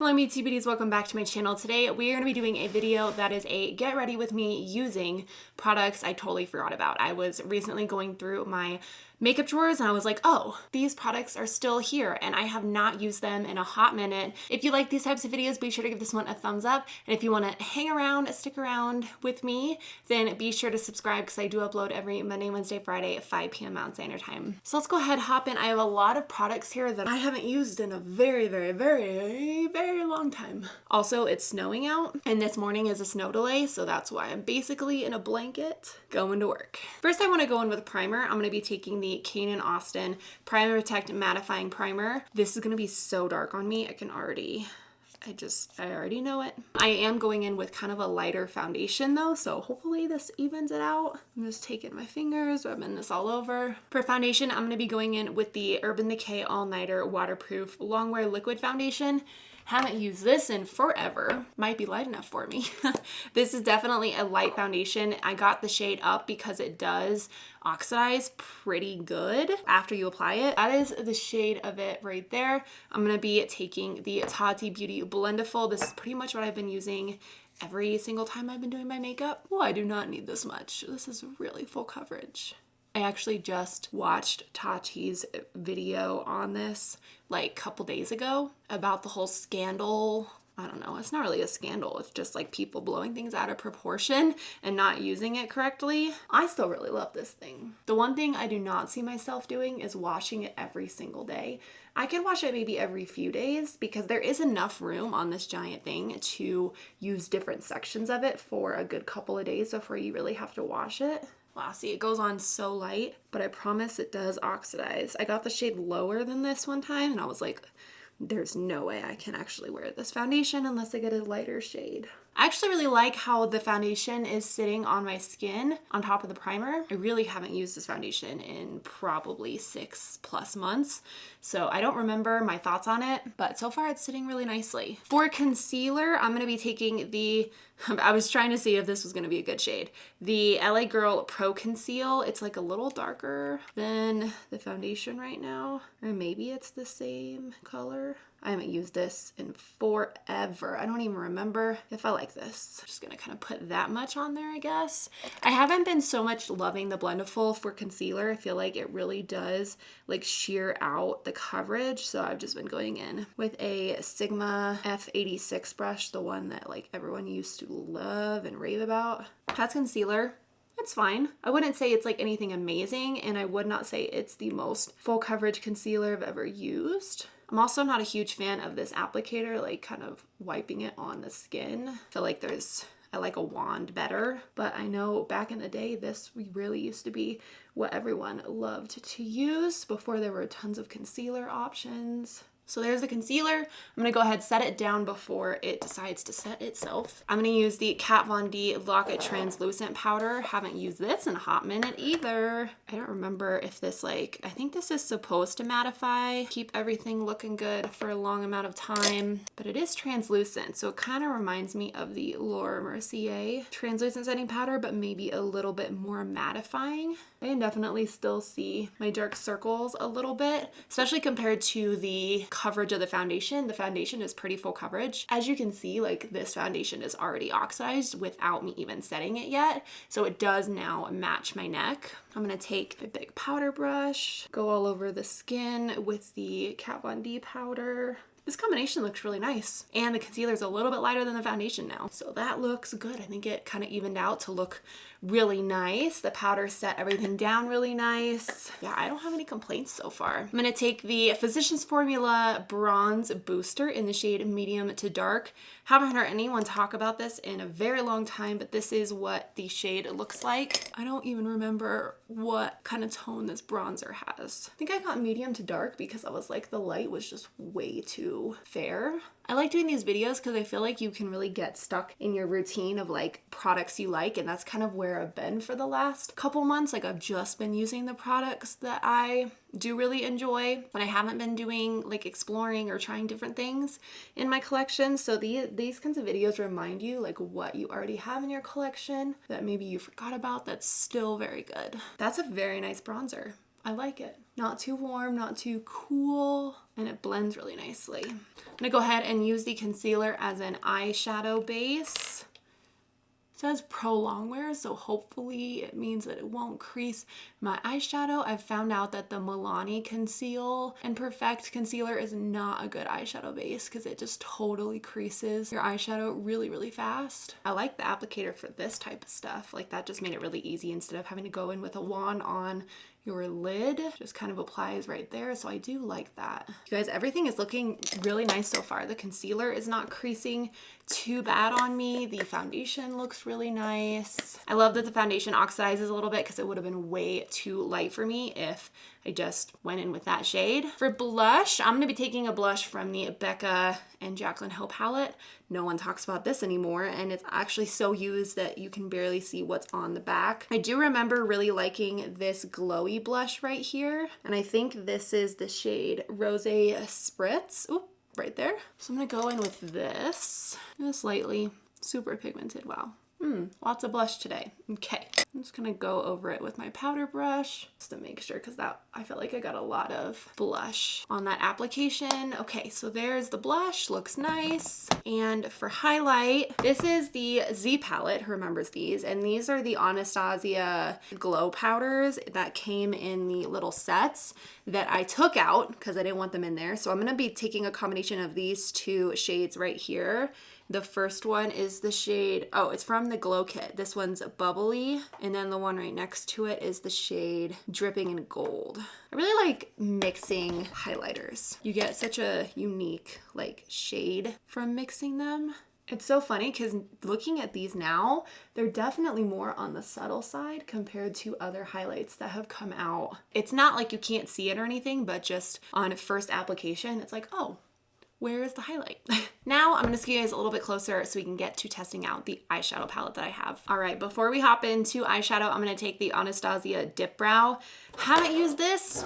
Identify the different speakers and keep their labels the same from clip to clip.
Speaker 1: Hello me TBDs, welcome back to my channel. Today we are going to be doing a video that is a get ready with me using products I totally forgot about. I was recently going through my makeup drawers and I was like, oh, these products are still here and I have not used them in a hot minute. If you like these types of videos, be sure to give this one a thumbs up. And if you want to hang around, stick around with me, then be sure to subscribe because I do upload every Monday, Wednesday, Friday at 5 p.m. Mountain Standard Time. So let's go ahead, hop in. I have a lot of products here that I haven't used in a very long time. Also, it's snowing out and this morning is a snow delay, so that's why I'm basically in a blanket going to work. First, I want to go in with a primer. I'm going to be taking the Kane & Austin Primer Protect Mattifying Primer. This is going to be so dark on me. I already know it. I am going in with kind of a lighter foundation though, so hopefully this evens it out. I'm just taking my fingers, rubbing this all over. For foundation, I'm going to be going in with the Urban Decay All Nighter Waterproof Longwear Liquid Foundation. Haven't used this in forever. Might be light enough for me. This is definitely a light foundation. I got the shade up because it does oxidize pretty good after you apply it. That is the shade of it right there. I'm gonna be taking the Tati Beauty Blendiful. This is pretty much what I've been using every single time I've been doing my makeup. Oh, I do not need this much. This is really full coverage. I actually just watched Tati's video on this like a couple days ago about the whole scandal. I don't know, it's not really a scandal. It's just like people blowing things out of proportion and not using it correctly. I still really love this thing. The one thing I do not see myself doing is washing it every single day. I can wash it maybe every few days because there is enough room on this giant thing to use different sections of it for a good couple of days before you really have to wash it. Wow, see, it goes on so light, but I promise it does oxidize. I got the shade lower than this one time and I was like, there's no way I can actually wear this foundation unless I get a lighter shade. I actually really like how the foundation is sitting on my skin on top of the primer. I really haven't used this foundation in probably 6+ months, so I don't remember my thoughts on it, but so far it's sitting really nicely. For concealer, I'm going to be taking the, I was trying to see if this was going to be a good shade, the LA Girl Pro Conceal. It's like a little darker than the foundation right now, or maybe it's the same color. I haven't used this in forever. I don't even remember if I like this. I'm just gonna kind of put that much on there, I guess. I haven't been so much loving the Blendiful for concealer. I feel like it really does like sheer out the coverage. So I've just been going in with a Sigma F86 brush, the one that like everyone used to love and rave about. That's concealer. It's fine. I wouldn't say it's like anything amazing, and I would not say it's the most full coverage concealer I've ever used. I'm also not a huge fan of this applicator, like kind of wiping it on the skin. I feel like I like a wand better, but I know back in the day, this really used to be what everyone loved to use before there were tons of concealer options. So there's the concealer. I'm gonna go ahead, set it down before it decides to set itself. I'm gonna use the Kat Von D Lock It Translucent Powder. Haven't used this in a hot minute either. I don't remember if this I think this is supposed to mattify, keep everything looking good for a long amount of time, but it is translucent. So it kind of reminds me of the Laura Mercier translucent setting powder, but maybe a little bit more mattifying. I can definitely still see my dark circles a little bit, especially compared to the coverage of the foundation. The foundation is pretty full coverage. As you can see, like this foundation is already oxidized without me even setting it yet. So it does now match my neck. I'm gonna take a big powder brush, go all over the skin with the Kat Von D powder. This combination looks really nice. And the concealer is a little bit lighter than the foundation now. So that looks good. I think it kind of evened out to look really nice. The powder set everything down really nice. Yeah, I don't have any complaints so far. I'm gonna take the Physicians Formula Bronze Booster in the shade medium to dark. Haven't heard anyone talk about this in a very long time, but this is what the shade looks like. I don't even remember what kind of tone this bronzer has. I think I got medium to dark because I was like, the light was just way too fair. I like doing these videos because I feel like you can really get stuck in your routine of like products you like, and that's kind of where I've been for the last couple months. Like I've just been using the products that I do really enjoy, but I haven't been doing like exploring or trying different things in my collection. So these kinds of videos remind you like what you already have in your collection that maybe you forgot about that's still very good. That's a very nice bronzer. I like it. Not too warm, not too cool, and it blends really nicely. I'm gonna go ahead and use the concealer as an eyeshadow base. It says pro long wear, so hopefully it means that it won't crease my eyeshadow. I've found out that the Milani Conceal and Perfect Concealer is not a good eyeshadow base because it just totally creases your eyeshadow really, really fast. I like the applicator for this type of stuff. Like that just made it really easy instead of having to go in with a wand on your lid. Just kind of applies right there, so I do like that. You guys, everything is looking really nice so far. The concealer is not creasing too bad on me. The foundation looks really nice. I love that the foundation oxidizes a little bit because it would have been way too light for me if I just went in with that shade. For blush, I'm gonna be taking a blush from the BECCA and Jaclyn Hill palette. No one talks about this anymore, and it's actually so used that you can barely see what's on the back. I do remember really liking this glowy blush right here, and I think this is the shade Rosé Spritz. Oop, right there. So I'm gonna go in with this, just lightly, super pigmented, wow. Lots of blush today. Okay, I'm just gonna go over it with my powder brush just to make sure, because that I felt like I got a lot of blush on that application. Okay, so there's the blush, looks nice. And for highlight, this is the Z palette, who remembers these? And these are the Anastasia glow powders that came in the little sets that I took out because I didn't want them in there. So I'm gonna be taking a combination of these two shades right here. The first one is the shade, oh, it's from the Glow Kit. This one's Bubbly, and then the one right next to it is the shade Dripping in Gold. I really like mixing highlighters. You get such a unique like shade from mixing them. It's so funny because looking at these now, they're definitely more on the subtle side compared to other highlights that have come out. It's not like you can't see it or anything, but just on first application, it's like, oh, where is the highlight? Now I'm gonna scoot you guys a little bit closer so we can get to testing out the eyeshadow palette that I have. All right, before we hop into eyeshadow, I'm gonna take the Anastasia Dipbrow. Haven't used this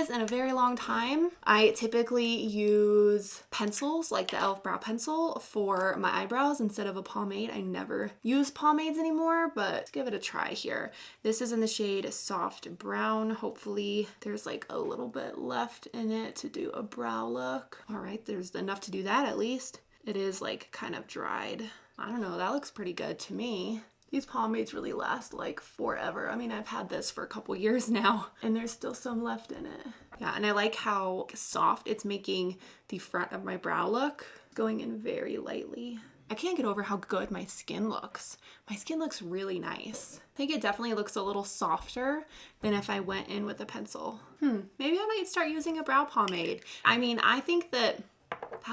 Speaker 1: in a very long time. I typically use pencils like the e.l.f. brow pencil for my eyebrows instead of a pomade. I never use pomades anymore, but let's give it a try here. This is in the shade Soft Brown. Hopefully there's like a little bit left in it to do a brow look. All right, there's enough to do that at least. It is like kind of dried. I don't know, that looks pretty good to me. These pomades really last like forever. I mean, I've had this for a couple years now and there's still some left in it. Yeah, and I like how soft it's making the front of my brow look, going in very lightly. I can't get over how good my skin looks. My skin looks really nice. I think it definitely looks a little softer than if I went in with a pencil. Maybe I might start using a brow pomade. I mean, I think that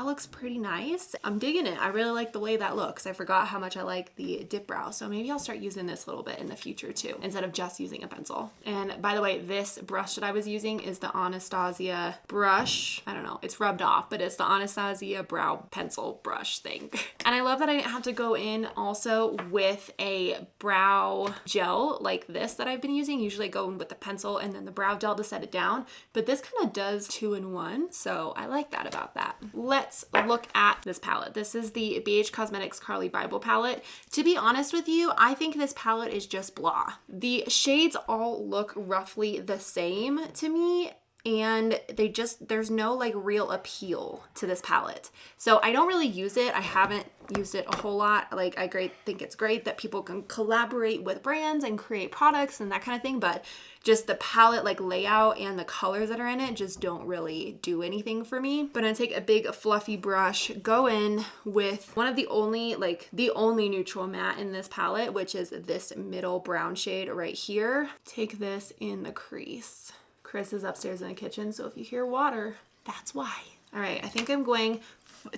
Speaker 1: looks pretty nice. I'm digging it. I really like the way that looks. I forgot how much I like the Dipbrow, so maybe I'll start using this a little bit in the future too, instead of just using a pencil. And by the way, this brush that I was using is the Anastasia brush. I don't know, it's rubbed off, but it's the Anastasia brow pencil brush thing. And I love that I didn't have to go in also with a brow gel like this that I've been using. Usually I go in with the pencil and then the brow gel to set it down, but this kind of does 2 in 1, so I like that about that. Let's look at this palette. This is the BH Cosmetics Carli Bybel palette. To be honest with you, I think this palette is just blah. The shades all look roughly the same to me, and there's no like real appeal to this palette. So I don't really use it. I haven't used it a whole lot. Like I think it's great that people can collaborate with brands and create products and that kind of thing, but just the palette like layout and the colors that are in it just don't really do anything for me. But I'm gonna take a big fluffy brush, go in with one of the only neutral matte in this palette, which is this middle brown shade right here. Take this in the crease. Chris is upstairs in the kitchen, so if you hear water, that's why. All right, I think I'm going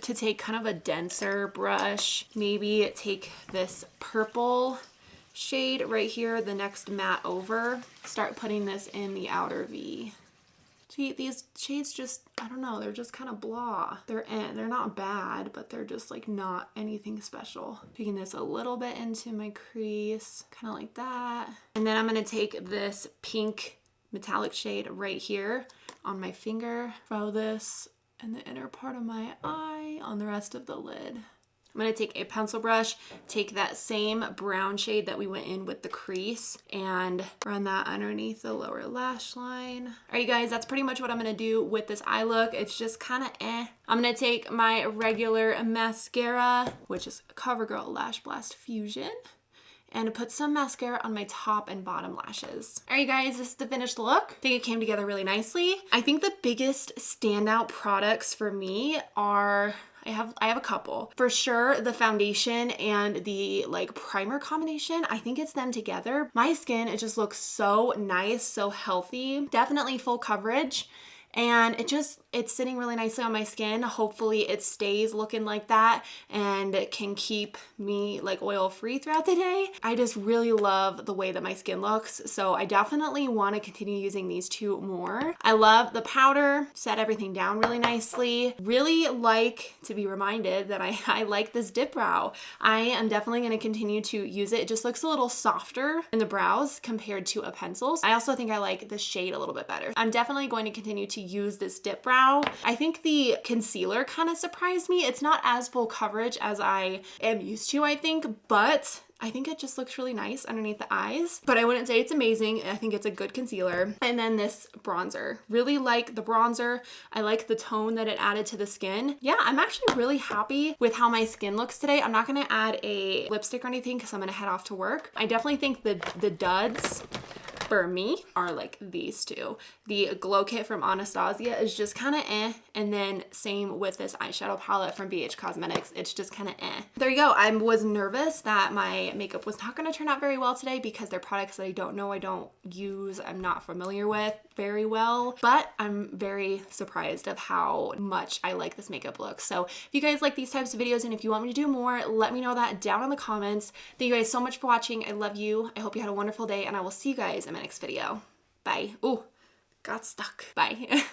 Speaker 1: to take kind of a denser brush, maybe take this purple shade right here, the next matte over, start putting this in the outer V. See, these shades just, I don't know, they're just kind of blah. They're not bad, but they're just like not anything special. Taking this a little bit into my crease, kind of like that. And then I'm gonna take this pink metallic shade right here on my finger, throw this in the inner part of my eye on the rest of the lid. I'm gonna take a pencil brush, take that same brown shade that we went in with the crease and run that underneath the lower lash line. All right, you guys, that's pretty much what I'm gonna do with this eye look. It's just kind of I'm gonna take my regular mascara, which is CoverGirl LashBlast Fusion, and put some mascara on my top and bottom lashes. All right, guys, this is the finished look. I think it came together really nicely. I think the biggest standout products for me are, I have a couple. For sure, the foundation and the like primer combination, I think it's them together. My skin, it just looks so nice, so healthy. Definitely full coverage. And it's sitting really nicely on my skin. Hopefully it stays looking like that and it can keep me like oil free throughout the day. I just really love the way that my skin looks. So I definitely want to continue using these two more. I love the powder, set everything down really nicely. Really like to be reminded that I like this Dipbrow. I am definitely going to continue to use it. It just looks a little softer in the brows compared to a pencil. I also think I like the shade a little bit better. I'm definitely going to continue to use this Dipbrow. I think the concealer kind of surprised me. It's not as full coverage as I am used to, I think, but I think it just looks really nice underneath the eyes, but I wouldn't say it's amazing. I think it's a good concealer. And then this bronzer. Really like the bronzer. I like the tone that it added to the skin. Yeah, I'm actually really happy with how my skin looks today. I'm not gonna add a lipstick or anything because I'm gonna head off to work. I definitely think the duds for me are like these two. The glow kit from Anastasia is just kind of and then same with this eyeshadow palette from BH Cosmetics. It's just kind of There you go. I was nervous that my makeup was not going to turn out very well today because they're products that I don't know, I don't use, I'm not familiar with very well, but I'm very surprised of how much I like this makeup look. So if you guys like these types of videos and if you want me to do more, let me know that down in the comments. Thank you guys so much for watching. I love you. I hope you had a wonderful day and I will see you guys in my next video. Bye. Ooh, got stuck. Bye.